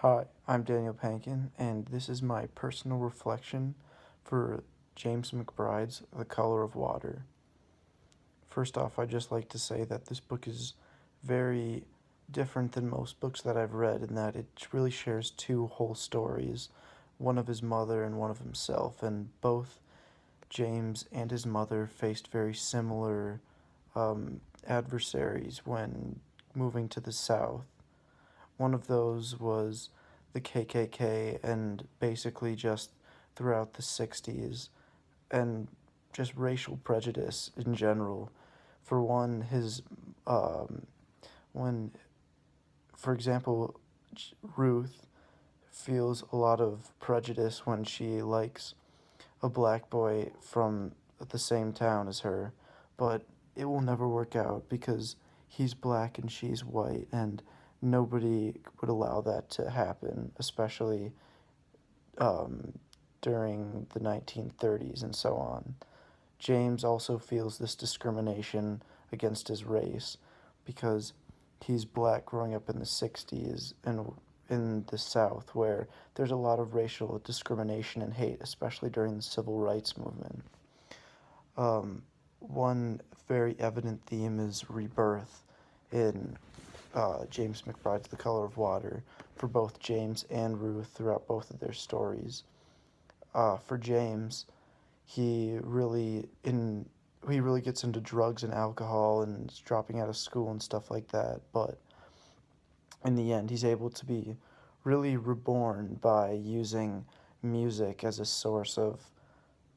Hi, I'm Daniel Panken, and this is my personal reflection for James McBride's The Color of Water. First off, I'd just like to say that this book is very different than most books that I've read in that it really shares two whole stories, one of his mother and one of himself, and both James and his mother faced very similar adversaries when moving to the South. One of those was the KKK, and basically just throughout the 60s, and just racial prejudice in general. For one, when, for example, Ruth feels a lot of prejudice when she likes a black boy from the same town as her, but it will never work out because he's black and she's white, and nobody would allow that to happen, especially um, during the 1930s and so on. James also feels this discrimination against his race because he's black growing up in the 60s and in the South, where there's a lot of racial discrimination and hate, especially during the civil rights movement. One very evident theme is rebirth in James McBride's The Color of Water for both James and Ruth throughout both of their stories. For James, he really in he really gets into drugs and alcohol and is dropping out of school and stuff like that, but in the end he's able to be really reborn by using music as a source of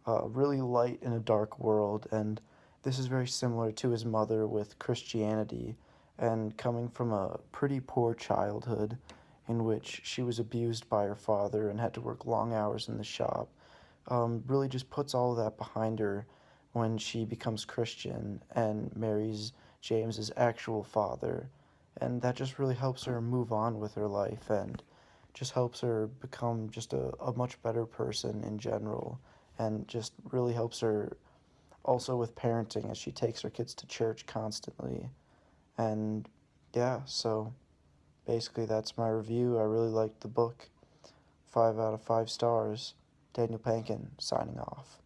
really light in a dark world. And this is very similar to his mother with Christianity, and coming from a pretty poor childhood in which she was abused by her father and had to work long hours in the shop, really just puts all of that behind her when she becomes Christian and marries James's actual father. And that just really helps her move on with her life and just helps her become just a much better person in general, and just really helps her also with parenting as she takes her kids to church constantly. And yeah, so basically that's my review. I really liked the book. 5 out of 5 stars. Daniel Pankin signing off.